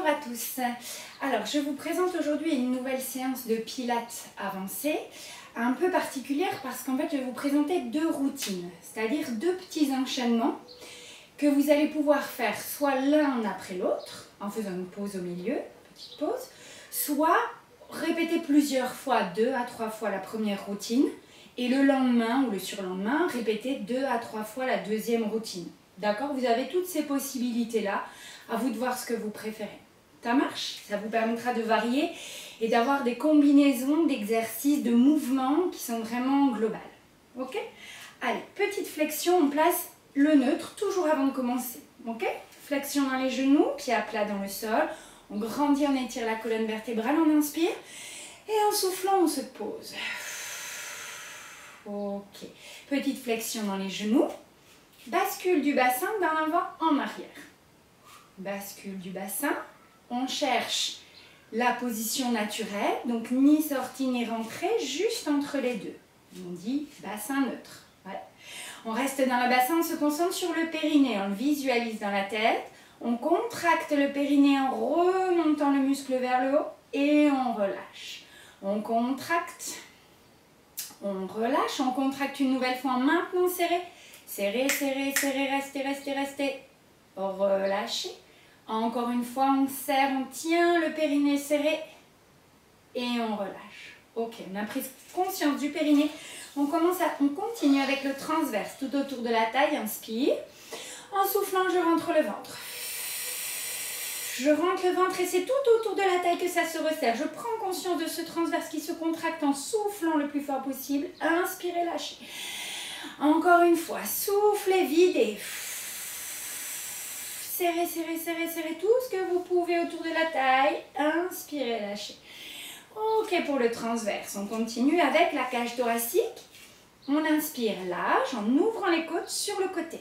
Bonjour à tous. Alors, je vous présente aujourd'hui une nouvelle séance de pilates avancée, un peu particulière parce qu'en fait, je vais vous présenter deux routines, c'est-à-dire deux petits enchaînements que vous allez pouvoir faire soit l'un après l'autre, en faisant une pause au milieu, petite pause, soit répéter plusieurs fois, 2 à 3 fois la première routine, et le lendemain ou le surlendemain, répéter 2 à 3 fois la deuxième routine. D'accord? Vous avez toutes ces possibilités-là. À vous de voir ce que vous préférez. Ça marche? Ça vous permettra de varier et d'avoir des combinaisons d'exercices, de mouvements qui sont vraiment globales. Ok? Allez, petite flexion, on place le neutre toujours avant de commencer. Ok? Flexion dans les genoux, pieds à plat dans le sol. On grandit, on étire la colonne vertébrale, on inspire. Et en soufflant, on se pose. Ok. Petite flexion dans les genoux. Bascule du bassin d'un avant en arrière. Bascule du bassin, on cherche la position naturelle, donc ni sortie ni rentrée, juste entre les deux. On dit bassin neutre. Voilà. On reste dans le bassin, on se concentre sur le périnée, on le visualise dans la tête, on contracte le périnée en remontant le muscle vers le haut et on relâche. On contracte, on relâche, on contracte une nouvelle fois en maintenant serré. Serré, serré, serré, restez, restez, restez. Relâchez. Encore une fois, on serre, on tient le périnée serré et on relâche. Ok, on a pris conscience du périnée. On continue avec le transverse tout autour de la taille. Inspire. En soufflant, je rentre le ventre. Je rentre le ventre et c'est tout autour de la taille que ça se resserre. Je prends conscience de ce transverse qui se contracte en soufflant le plus fort possible. Inspirez, lâchez. Encore une fois, soufflez, videz. Serrez, serrez, serrez, serrez tout ce que vous pouvez autour de la taille. Inspirez, lâchez. Ok, pour le transverse, on continue avec la cage thoracique. On inspire large en ouvrant les côtes sur le côté.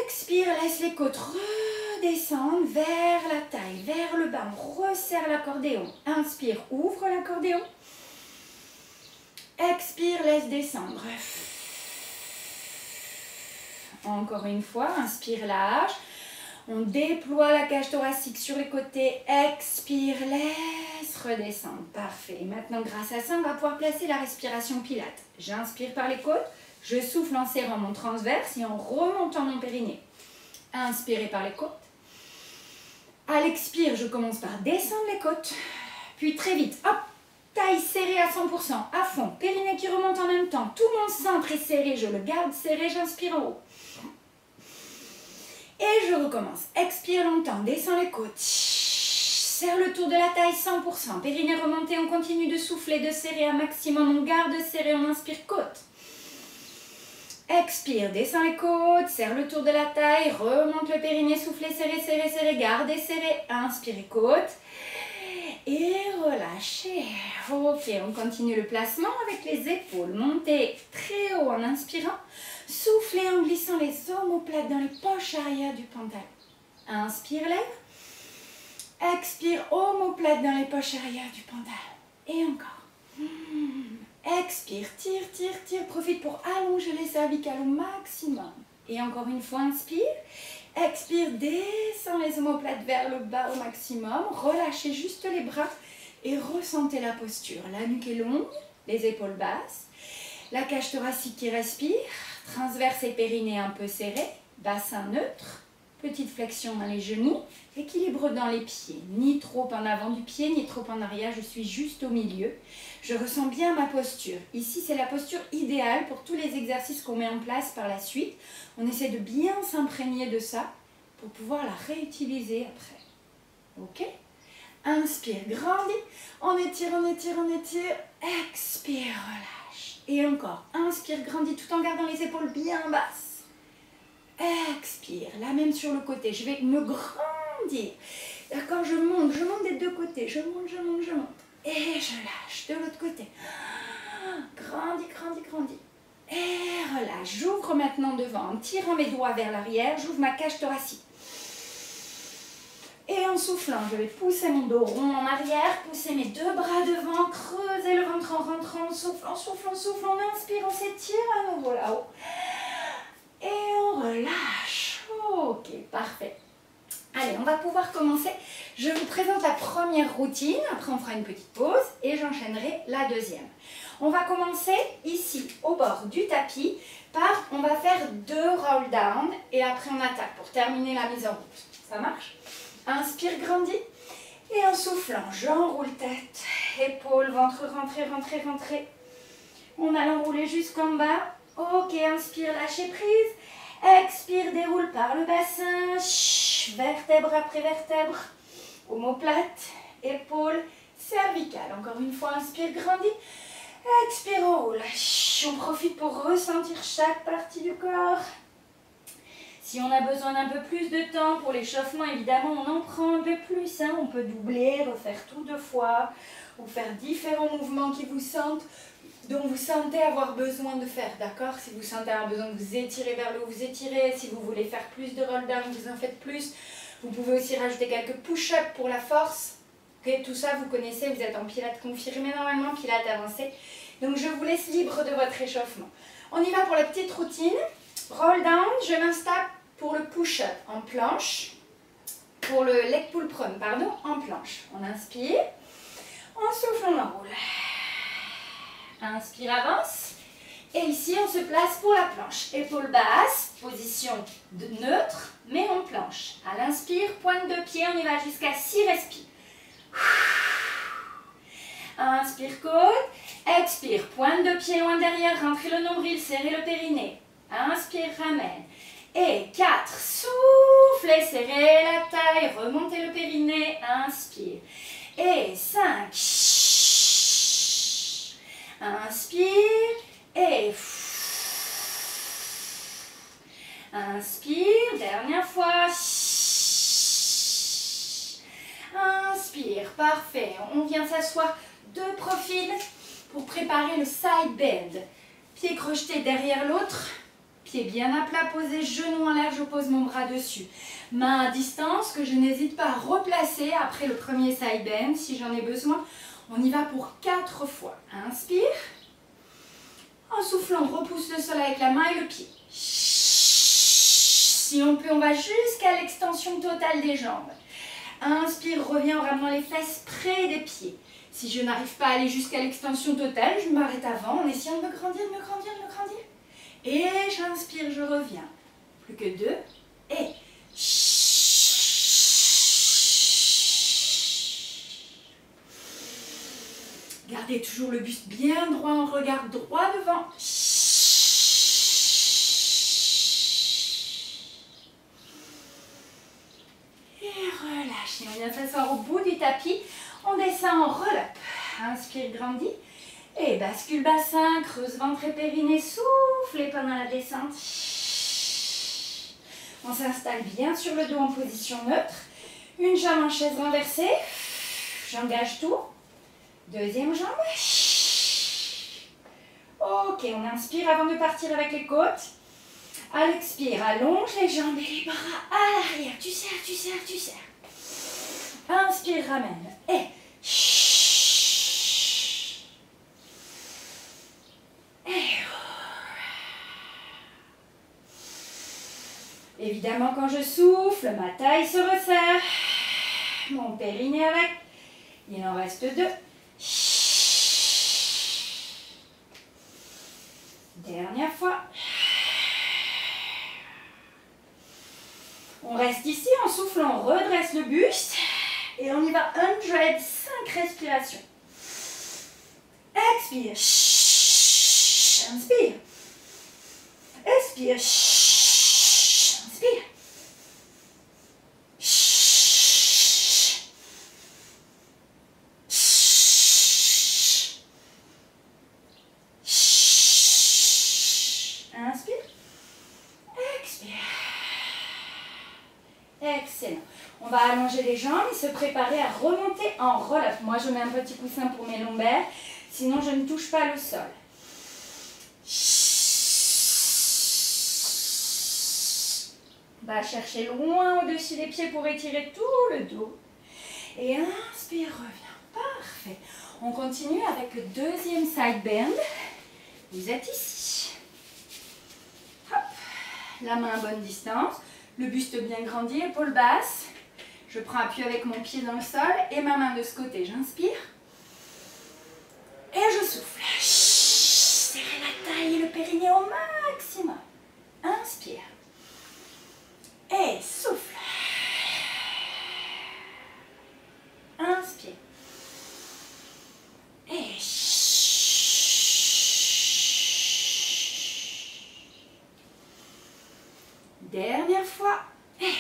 Expire, laisse les côtes redescendre vers la taille, vers le bas. On resserre l'accordéon. Inspire, ouvre l'accordéon. Expire, laisse descendre. Encore une fois, inspire large. On déploie la cage thoracique sur les côtés. Expire, laisse redescendre. Parfait. Et maintenant, grâce à ça, on va pouvoir placer la respiration pilate. J'inspire par les côtes. Je souffle en serrant mon transverse et en remontant mon périnée. Inspirez par les côtes. À l'expire, je commence par descendre les côtes. Puis très vite, hop, taille serrée à 100%, à fond. Périnée qui remonte en même temps. Tout mon centre est serré. Je le garde serré. J'inspire en haut. Et je recommence. Expire longtemps, descends les côtes. Serre le tour de la taille 100%. Périnée remontée, on continue de souffler, de serrer un maximum. On garde serré, on inspire côte. Expire, descends les côtes, serre le tour de la taille, remonte le périnée, soufflez, serrez, serrez, serrez, gardez serré. Inspirez côte. Et relâchez. Ok, on continue le placement avec les épaules. Montez très haut en inspirant. Soufflez en glissant les omoplates dans les poches arrière du pantalon. Inspire, lève. Expire, omoplate dans les poches arrière du pantalon. Et encore. Expire, tire, tire, tire. Profite pour allonger les cervicales au maximum. Et encore une fois, inspire. Expire, descends les omoplates vers le bas au maximum. Relâchez juste les bras et ressentez la posture. La nuque est longue, les épaules basses. La cage thoracique qui respire. Transverse et périnée un peu serré, bassin neutre, petite flexion dans les genoux, équilibre dans les pieds, ni trop en avant du pied, ni trop en arrière, je suis juste au milieu. Je ressens bien ma posture. Ici, c'est la posture idéale pour tous les exercices qu'on met en place par la suite. On essaie de bien s'imprégner de ça pour pouvoir la réutiliser après. Ok? Inspire, grandis, on étire, on étire, on étire, expire, relâche. Et encore, inspire, grandis tout en gardant les épaules bien basses. Expire, la même sur le côté, je vais me grandir. D'accord, je monte des deux côtés, je monte, je monte, je monte. Et je lâche de l'autre côté. Grandis, grandis, grandis. Et relâche. J'ouvre maintenant devant en tirant mes doigts vers l'arrière, j'ouvre ma cage thoracique. Et en soufflant, je vais pousser mon dos rond en arrière, pousser mes deux bras devant, creuser le ventre en rentrant, en soufflant, en soufflant, en soufflant, on inspire, on s'étire à nouveau là-haut. Et on relâche. Ok, parfait. Allez, va pouvoir commencer. Je vous présente la première routine, après on fera une petite pause et j'enchaînerai la deuxième. On va commencer ici, au bord du tapis, par, on va faire 2 roll down et après on attaque pour terminer la mise en route. Ça marche? Inspire, grandis. Et en soufflant, j'enroule tête, épaules, ventre, rentrez, rentrez, rentrez. On a l'enrouler jusqu'en bas. Ok, inspire, lâchez prise. Expire, déroule par le bassin. Chut, vertèbre après vertèbre. Omoplate, épaules, cervicales. Encore une fois, inspire, grandis. Expire, roule. Chut, on profite pour ressentir chaque partie du corps. Si on a besoin d'un peu plus de temps pour l'échauffement, évidemment, on en prend un peu plus. Hein. On peut doubler, refaire tout 2 fois, ou faire différents mouvements dont vous sentez avoir besoin de faire. D'accord? Si vous sentez avoir besoin de vous étirer vers le haut, vous étirez. Si vous voulez faire plus de roll down, vous en faites plus. Vous pouvez aussi rajouter quelques push-ups pour la force. Okay, tout ça, vous connaissez, vous êtes en pilates confirmé normalement, pilates avancé. Donc, je vous laisse libre de votre échauffement. On y va pour la petite routine. Roll down, je m'installe pour le push-up en planche, pour le leg pull prone, pardon, en planche. On inspire, on souffle, on enroule. Inspire, avance. Et ici, on se place pour la planche. Épaules basses, position neutre, mais en planche. À l'inspire, pointe de pied, on y va jusqu'à 6 respires. Inspire, côte. Expire, pointe de pied loin derrière, rentrez le nombril, serrez le périnée. Inspire, ramène. Et 4, soufflez, serrez la taille, remontez le périnée, inspire. Et 5, inspire et inspire, dernière fois. Inspire, parfait. On vient s'asseoir de profil pour préparer le side bend. Pied crocheté derrière l'autre. Pied bien à plat, posé, genou en l'air, je pose mon bras dessus. Main à distance que je n'hésite pas à replacer après le premier side bend si j'en ai besoin. On y va pour 4 fois. Inspire. En soufflant, on repousse le sol avec la main et le pied. Si on peut, on va jusqu'à l'extension totale des jambes. Inspire, reviens en ramenant les fesses près des pieds. Si je n'arrive pas à aller jusqu'à l'extension totale, je m'arrête avant en essayant de me grandir, de me grandir, de me grandir. Et j'inspire, je reviens. Plus que 2. Et gardez toujours le buste bien droit, en regard droit devant. Et relâchez. On vient s'asseoir au bout du tapis. On descend en roll-up. Inspire, grandis. Et bascule bassin, creuse ventre et périnée, soufflez pendant la descente. On s'installe bien sur le dos en position neutre. Une jambe en chaise renversée. J'engage tout. Deuxième jambe. Ok, on inspire avant de partir avec les côtes. À l'expire, allonge les jambes et les bras à l'arrière. Tu serres, tu serres, tu serres. Inspire, ramène. Et évidemment, quand je souffle, ma taille se resserre. Mon périnée avec. Il en reste 2. Dernière fois. On reste ici, en soufflant, on redresse le buste. Et on y va 105 respirations. Expire. Inspire. Expire. Inspire. Inspire. Expire. Excellent. On va allonger les jambes et se préparer à remonter en roll-up. Moi, je mets un petit coussin pour mes lombaires. Sinon, je ne touche pas le sol. On va chercher loin au-dessus des pieds pour étirer tout le dos. Et inspire, reviens. Parfait. On continue avec le deuxième side bend. Vous êtes ici. Hop. La main à bonne distance. Le buste bien grandi, épaules basses. Je prends appui avec mon pied dans le sol et ma main de ce côté. J'inspire. Et je souffle. Serrez la taille et le périnée au maximum. Inspire. Et souffle. Inspire. Et dernière fois. Et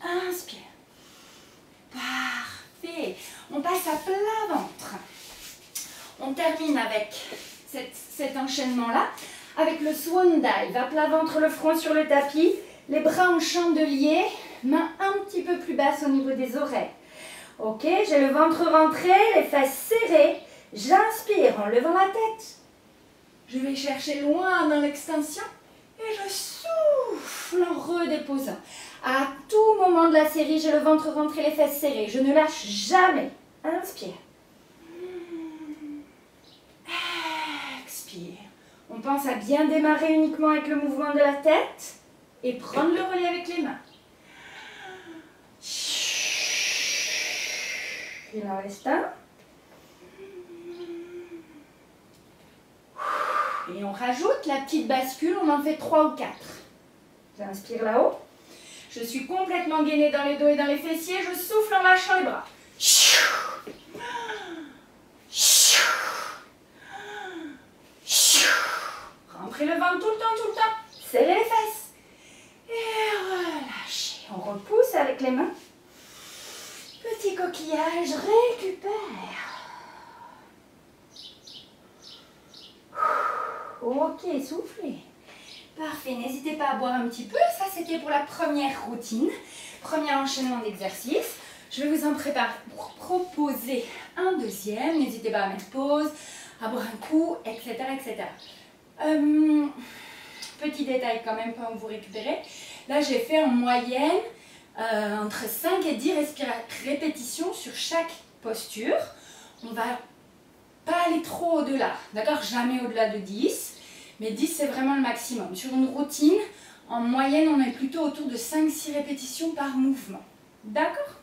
inspire. Parfait. On passe à plat ventre. On termine avec cet enchaînement-là, avec le swan dive. À plat ventre, le front sur le tapis, les bras en chandelier, mains un petit peu plus basses au niveau des oreilles. Ok, j'ai le ventre rentré, les fesses serrées. J'inspire en levant la tête. Je vais chercher loin dans l'extension et je souffle en redéposant. À tout moment de la série, j'ai le ventre rentré, les fesses serrées. Je ne lâche jamais. Inspire. Expire. On pense à bien démarrer uniquement avec le mouvement de la tête et prendre le relais avec les mains. Il en reste un. Et on rajoute la petite bascule, on en fait 3 ou 4. J'inspire là-haut. Je suis complètement gainée dans le dos et dans les fessiers. Je souffle en lâchant les bras. Rentrez le ventre tout le temps. Serrez les fesses. Et relâchez. On repousse avec les mains. Petit coquillage, récupère. Ok, soufflez. Parfait, n'hésitez pas à boire un petit peu. Ça, c'était pour la première routine, premier enchaînement d'exercice. Je vais vous en proposer un deuxième. N'hésitez pas à mettre pause, à boire un coup, etc. etc. Petit détail quand même pour vous récupérer. Là, j'ai fait en moyenne entre 5 et 10 répétitions sur chaque posture. On va pas aller trop au-delà, d'accord? Jamais au-delà de 10, mais 10 c'est vraiment le maximum. Sur une routine, en moyenne, on est plutôt autour de 5-6 répétitions par mouvement. D'accord?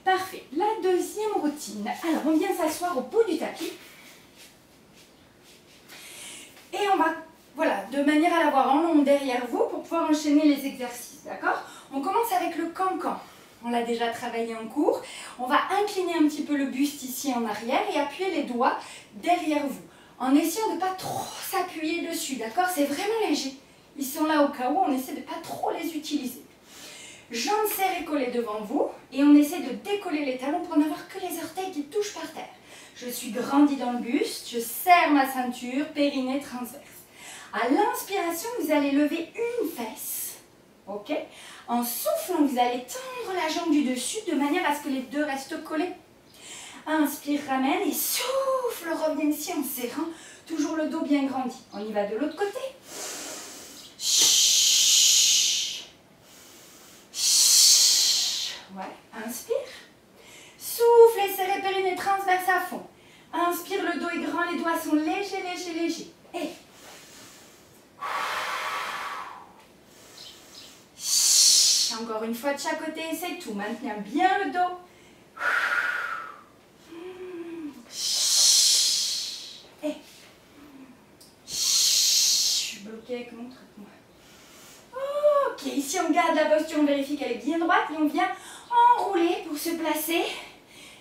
Parfait. La deuxième routine. Alors, on vient s'asseoir au bout du tapis. Et on va, voilà, de manière à l'avoir en long derrière vous pour pouvoir enchaîner les exercices, d'accord? On commence avec le cancan. On l'a déjà travaillé en cours. On va incliner un petit peu le buste ici en arrière et appuyer les doigts derrière vous. En essayant de ne pas trop s'appuyer dessus, d'accord? C'est vraiment léger. Ils sont là au cas où, on essaie de ne pas trop les utiliser. Jambes serrées collées devant vous et on essaie de décoller les talons pour n'avoir que les orteils qui touchent par terre. Je suis grandie dans le buste, je serre ma ceinture, périnée transverse. À l'inspiration, vous allez lever une fesse, ok? En soufflant, vous allez tendre la jambe du dessus de manière à ce que les deux restent collés. Inspire, ramène et souffle, reviens ici en serrant toujours le dos bien grandi. On y va de l'autre côté. Ouais, inspire. Souffle et serrez périnée transverse à fond. Inspire, le dos est grand, les doigts sont légers, légers, légers. Et encore une fois de chaque côté, c'est tout. Maintenez bien le dos. Et je suis bloquée avec mon truc, moi. Ok, ici on garde la posture, on vérifie qu'elle est bien droite et on vient enrouler pour se placer.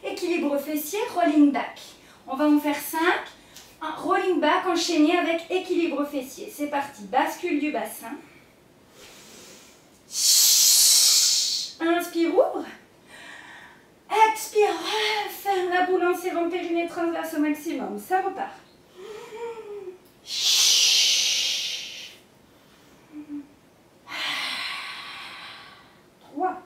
Équilibre fessier, rolling back. On va en faire 5. Un rolling back enchaîné avec équilibre fessier. C'est parti, bascule du bassin. Inspire, ouvre. Expire, ferme la boule en serrant périnée transverse au maximum. Ça repart. 3.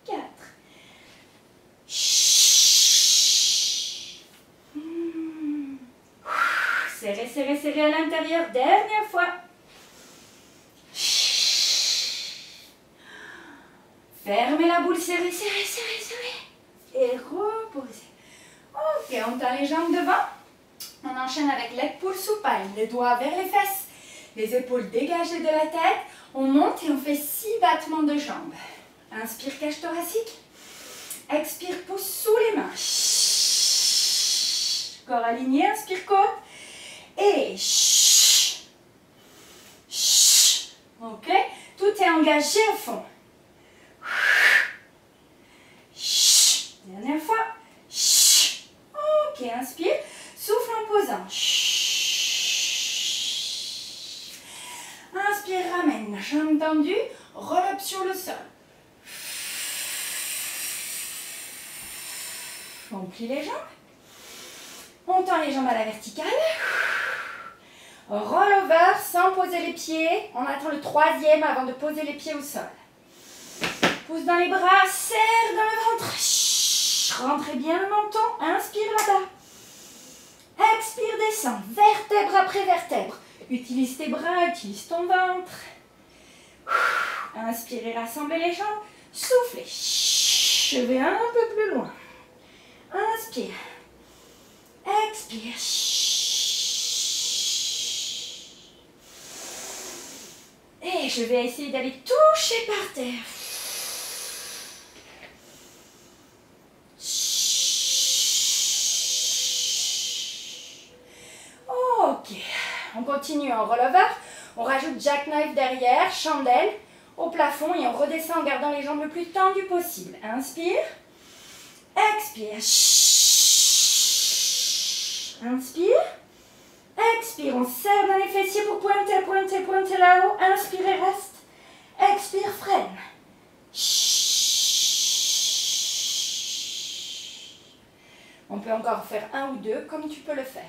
4. Serrez, serrez, serrez à l'intérieur. Dernière fois. Fermez la boule, serrez, serrez, serrez, serrez. Et reposez. Ok, on tend les jambes devant. On enchaîne avec leg pull supine, les doigts vers les fesses, les épaules dégagées de la tête. On monte et on fait 6 battements de jambes. Inspire, cage thoracique. Expire, pouce sous les mains. Corps aligné, inspire, côte. Et ok, tout est engagé à fond. Dernière fois. Ok, inspire. Souffle en posant. Inspire, ramène. Jambes tendues. Roll up sur le sol. On plie les jambes. On tend les jambes à la verticale. Roll over sans poser les pieds. On attend le 3e avant de poser les pieds au sol. Pousse dans les bras, serre dans le ventre. Rentrez bien le menton. Inspire là-bas. Expire, descend. Vertèbre après vertèbre. Utilise tes bras, utilise ton ventre. Inspirez, rassemblez les jambes. Soufflez. Je vais un peu plus loin. Inspire. Expire. Et je vais essayer d'aller toucher par terre. Ok. On continue en rollover. On rajoute jackknife derrière, chandelle au plafond et on redescend en gardant les jambes le plus tendues possible. Inspire. Expire. Inspire. Expire. On serre dans les fessiers pour pointer, pointer, pointer là-haut. Inspire et reste. Expire, freine. On peut encore faire 1 ou 2 comme tu peux le faire.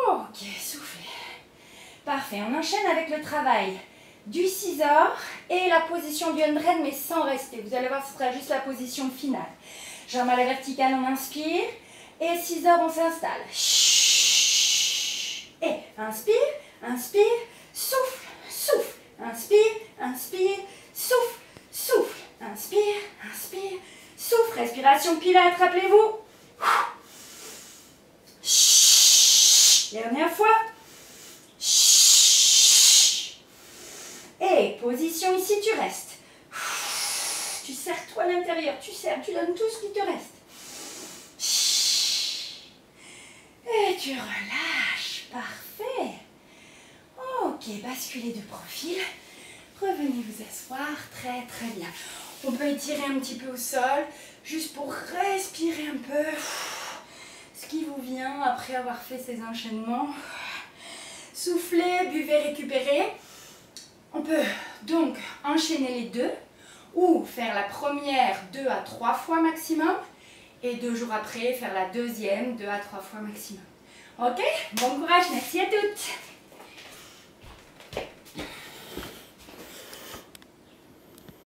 Ok, soufflez. Parfait, on enchaîne avec le travail du scissor et la position du 100 mais sans rester. Vous allez voir, ce sera juste la position finale. Jambes à la verticale, on inspire et scissor, on s'installe. Et inspire, inspire, souffle, souffle. Inspire, inspire, souffle, souffle. Inspire, inspire, souffle. Respiration pilates, rappelez-vous. Dernière fois. Et position ici, tu restes. Tu serres toi à l'intérieur, tu serres, tu donnes tout ce qui te reste. Et tu relâches, parfait. Ok, basculez de profil. Revenez vous asseoir, très très bien. On peut étirer un petit peu au sol, juste pour respirer un peu ce qui vous vient après avoir fait ces enchaînements. Soufflez, buvez, récupérez. On peut donc enchaîner les deux ou faire la première 2 à 3 fois maximum et 2 jours après faire la deuxième 2 à 3 fois maximum. Ok? Bon courage, merci à toutes!